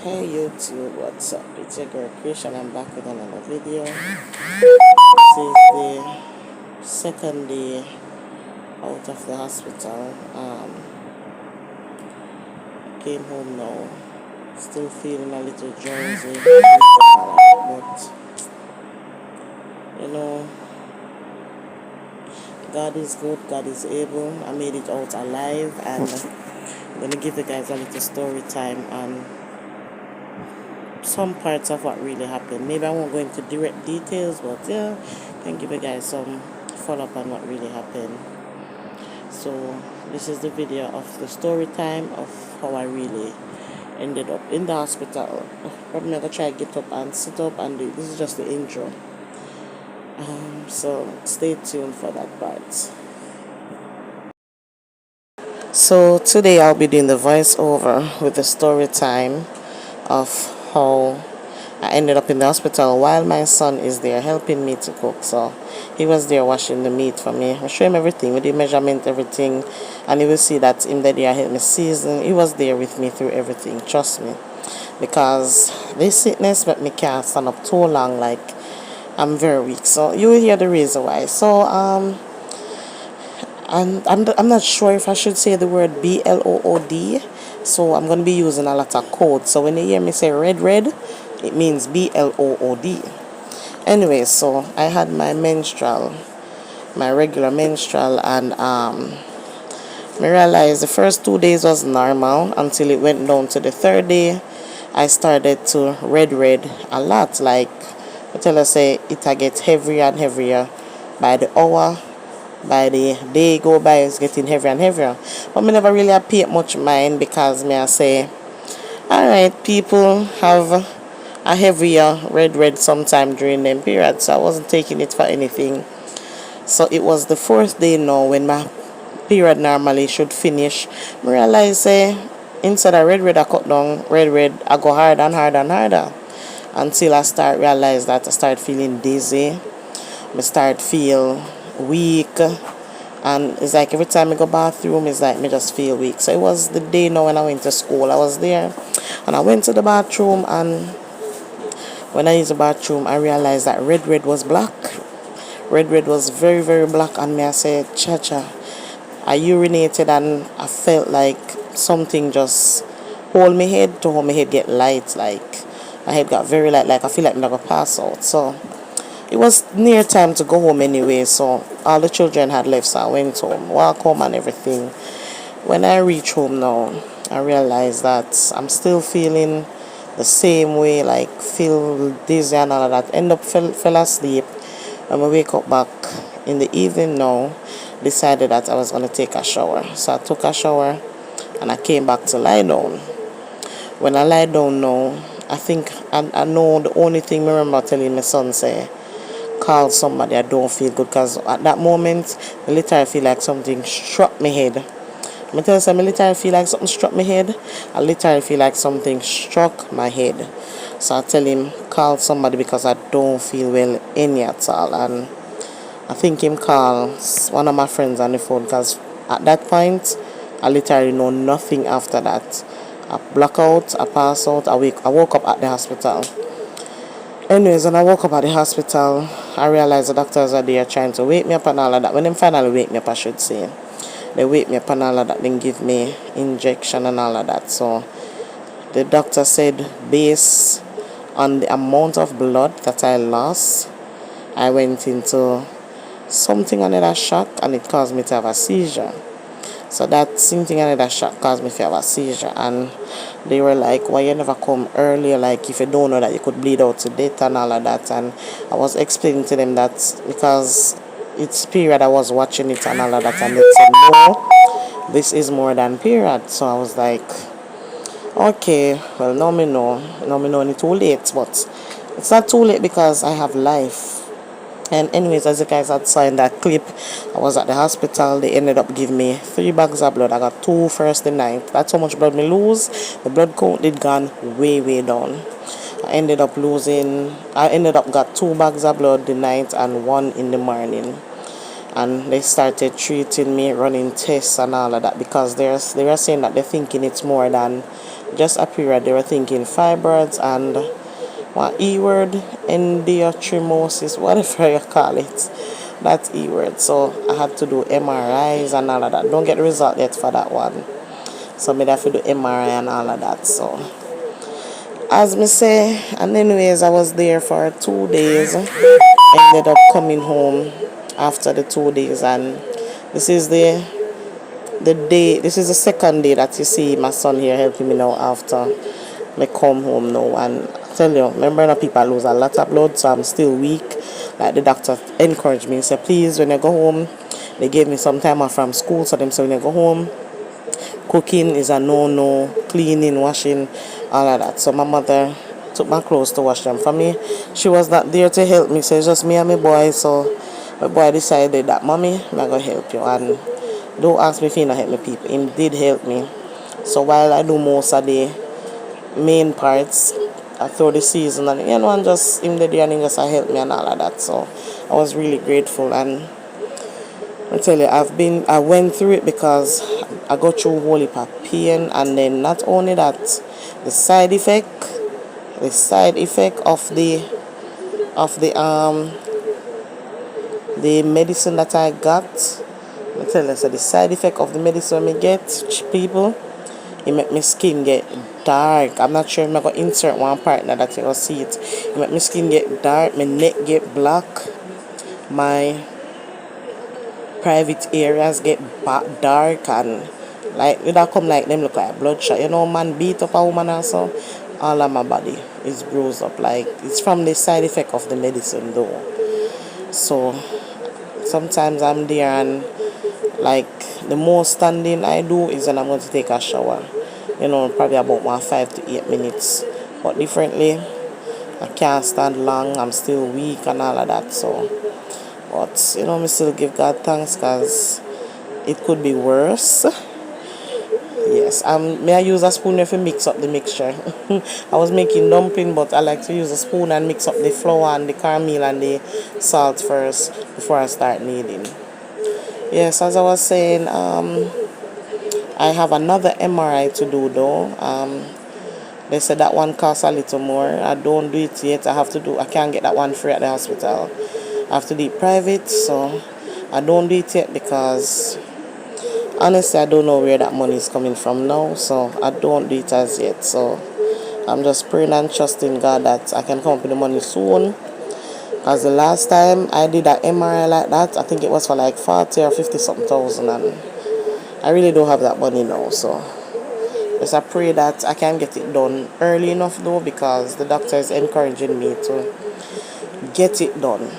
Hey YouTube, what's up? It's your girl Creation. I'm back with another video. This is the second day out of the hospital. Came home now. Still feeling a little drowsy, but you know, God is good. God is able. I made it out alive, and I'm gonna give you guys a little story time on some parts of what really happened. Maybe I won't go into direct details, but yeah, I can give you guys some follow up on what really happened. So this is the video of the story time of how I really ended up in the hospital. I'm gonna try to get up and sit up and do this is just the intro. So stay tuned for that part. So today I'll be doing the voiceover with the story time of how I ended up in the hospital while my son is there helping me to cook. So he was there washing the meat for me. I show him everything with the measurement, everything, and you will see that in the day I helped me season. He was there with me through everything. Trust me, because this sickness but me can't stand up too long. Like I'm very weak. So you will hear the reason why. So and I'm not sure if I should say the word BLOOD, so I'm going to be using a lot of code. So when you hear me say red, it means BLOOD. Anyway, so I had my regular menstrual, and I realized the first 2 days was normal until it went down to the third day. I started to red a lot. Like I tell her, say it gets heavier and heavier by the hour. By the day go by, it's getting heavier and heavier. But me never really paid much mind because me I say, alright, people have a heavier red sometime during them periods. So I wasn't taking it for anything. So it was the fourth day now when my period normally should finish. I realize instead of red I cut down red I go harder and harder until I start realize that I start feeling dizzy. I start feel weak, and it's like every time I go bathroom it's like me just feel weak. So it was the day now when I went to school. I was there and I went to the bathroom, and when I used the bathroom I realized that red was black. Red was very black, and me I said, cha I urinated and I felt like something just hold my head to hold my head get light. Like my head got very light, like I feel like I'm gonna pass out. So it was near time to go home anyway, so all the children had left, so I went home, walk home and everything. When I reach home now, I realized that I'm still feeling the same way, like feel dizzy and all of that. End up fell asleep. When I wake up back in the evening now, decided that I was going to take a shower. So I took a shower and I came back to lie down. When I lie down now, I think I know the only thing I remember telling my son say, call somebody. I don't feel good, because at that moment I literally feel like something struck my head. I tell you, I literally feel like something struck my head. I literally feel like something struck my head. So I tell him call somebody because I don't feel well any at all. And I think him call one of my friends on the phone, because at that point I literally know nothing after that. I black out, I pass out, I woke up at the hospital. Anyways, when I woke up at the hospital, I realized the doctors are there trying to wake me up and all of that. When they finally wake me up, I should say, they wake me up and all of that, then give me injection and all of that. So the doctor said, based on the amount of blood that I lost, I went into something under that shock, and it caused me to have a seizure. So that same thing under that shock caused me to have a seizure. And they were like, why you never come earlier? Like, if you don't know that you could bleed out to death and all of that. And I was explaining to them that because it's period, I was watching it and all of that. And they said, no, this is more than period. So I was like, okay, well, now me know. Now me know it's too late. But it's not too late because I have life. And anyways, as you guys had saw in that clip, I was at the hospital. They ended up giving me 3 bags of blood. I got 2 first the night. That's how much blood me lose. The blood count did gone way down. I ended up got 2 bags of blood the night and 1 in the morning. and they started treating me, running tests and all of that, because they were saying that they're thinking it's more than just a period. They were thinking fibroids and what E word, endometriosis, whatever you call it. That's E word. So I had to do MRIs and all of that. Don't get the result yet for that one. So I have to do MRI and all of that. So as me say, and anyways, I was there for 2 days. Ended up coming home after the 2 days, and this is this is the second day that you see my son here helping me now after me come home now. And I tell you, remember now people lose a lot of blood, so I'm still weak. Like the doctor encouraged me, say please when you go home, they gave me some time off from school, so them say when you go home, cooking is a no, cleaning, washing, all of that. So my mother took my clothes to wash them for me. She was not there to help me, so it's just me and my boy. So my boy decided that mommy, I'm gonna help you, and don't ask me if he not help me people. He did help me. So while I do most of the main parts through the season, and and just him the day and he just helped me and all of that. So I was really grateful, and I tell you, I went through it because I got through whole heap of pain, and then not only that, the side effect of the medicine that I got. I tell you, so the side effect of the medicine I get, people, it make my skin get dark. I'm not sure if I'm going to insert one part now that you will see it. It make my skin get dark, my neck get black, my private areas get dark, and like it come like them look like bloodshot. Man beat up a woman also. All of my body is bruised up. Like it's from the side effect of the medicine though. So sometimes I'm there, and like the most standing I do is when I'm going to take a shower. Probably about 5 to 8 minutes. But differently, I can't stand long. I'm still weak and all of that. So, but me still give God thanks because it could be worse. Yes, may I use a spoon if you mix up the mixture? I was making dumpling, but I like to use a spoon and mix up the flour and the caramel and the salt first before I start kneading. Yes, as I was saying, I have another MRI to do though. They said that one costs a little more. I don't do it yet. I can't get that one free at the hospital. I have to do it private, so I don't do it yet because honestly I don't know where that money is coming from now, so I don't do it as yet. So I'm just praying and trusting God that I can come up with the money soon. Because the last time I did an MRI like that, I think it was for like 40 or 50 something thousand, and I really don't have that money now. So just I pray that I can get it done early enough though, because the doctor is encouraging me to get it done.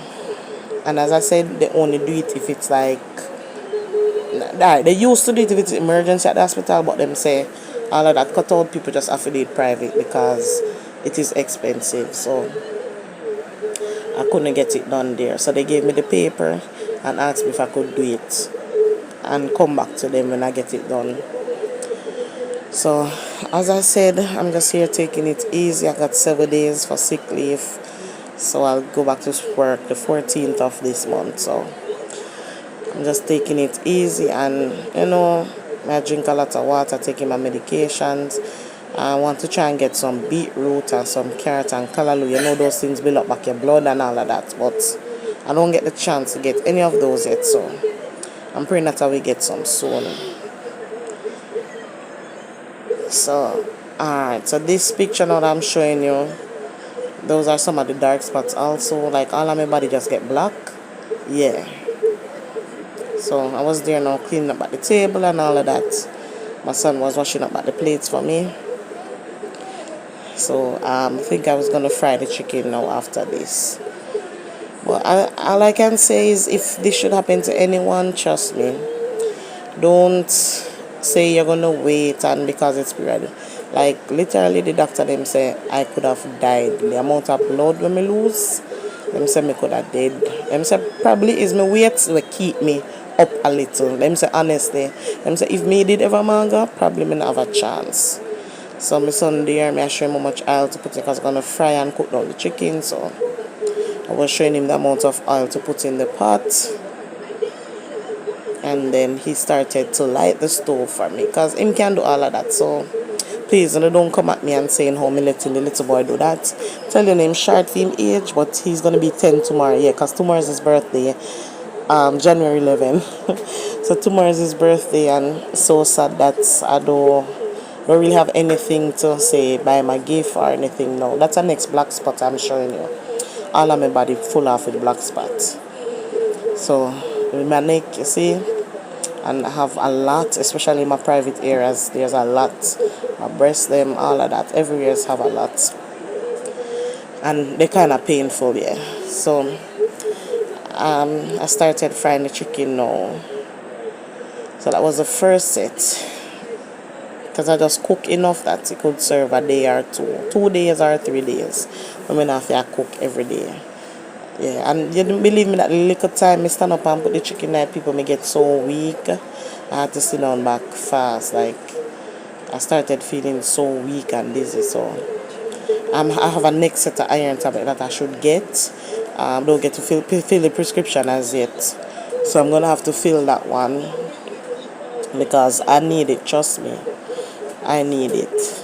And as I said, they only do it if it's like, they used to do it if it's emergency at the hospital, but them say all of that cut out, people just have to do it private because it is expensive. So I couldn't get it done there. So they gave me the paper and asked me if I could do it and come back to them when I get it done. So as I said, I'm just here taking it easy. I got 7 days for sick leave. So I'll go back to work the 14th of this month. So I'm just taking it easy, and I drink a lot of water, taking my medications. I want to try and get some beetroot and some carrot and callaloo. Those things build up back your blood and all of that. But I don't get the chance to get any of those yet. So I'm praying that I will get some soon. So, alright. So this picture now that I'm showing you, those are some of the dark spots also. Like all of my body just get black. Yeah. So I was there now cleaning up at the table and all of that. My son was washing up at the plates for me. So I think I was going to fry the chicken now after this. But all I can say is, if this should happen to anyone, trust me, don't say you're going to wait and because it's period. Like literally the doctor them say I could have died. The amount of blood when me lose, them say me could have died. Them say probably is my weight will keep me up a little. Them say honestly, them say if me did ever manga, probably me not have a chance. So my son there, I show him how much oil to put in because I'm going to fry and cook down the chicken. So I was showing him the amount of oil to put in the pot. And then he started to light the stove for me because him can do all of that. So please, don't come at me and saying how me letting the little boy do that. Telling him short for him age, but he's gonna be 10 tomorrow. Yeah, because tomorrow is his birthday, January 11. So tomorrow is his birthday, and so sad that I don't really have anything to say, buy my gift or anything. No, that's the next black spot I'm showing you. All of my body full off with black spots. So with my neck, you see, and I have a lot, especially in my private areas. There's a lot. My breast, them, all of that. Everywhere have a lot, and they're kind of painful, yeah. So I started frying the chicken now. So that was the first set. Because I just cook enough that it could serve a day or two. 2 days or 3 days. I mean, I have to cook every day. Yeah, and you didn't believe me that the little time I stand up and put the chicken there, people may get so weak. I had to sit down back fast. Like, I started feeling so weak and dizzy. So I have a next set of iron tablet that I should get. Don't get to fill the prescription as yet. So I'm going to have to fill that one. Because I need it, trust me. I need it.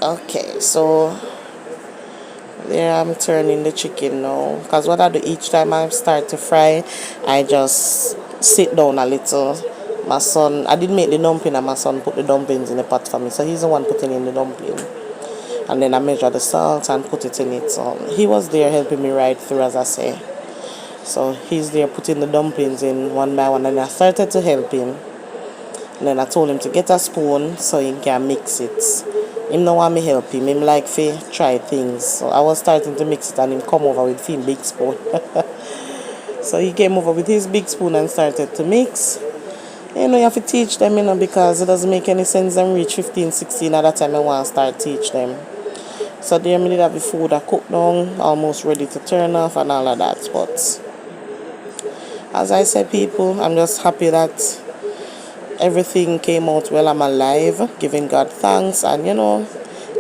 Okay, so there I'm turning the chicken now. Because what I do each time I start to fry, I just sit down a little. My son, I did make the dumpling and my son put the dumplings in the pot for me. So he's the one putting in the dumpling. And then I measure the salt and put it in it. So he was there helping me right through, as I say. So he's there putting the dumplings in one by one. And I started to help him. And then I told him to get a spoon so he can mix it. Him no want me help him. Him like to try things. So I was starting to mix it and him come over with his big spoon. So he came over with his big spoon and started to mix. You have to teach them, because it doesn't make any sense them reach 15, 16 at that time I want to start teach them. So there I did have the food I cooked down, almost ready to turn off and all of that. But as I said, people, I'm just happy that everything came out well. I'm alive, giving God thanks, and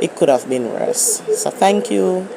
it could have been worse. So thank you.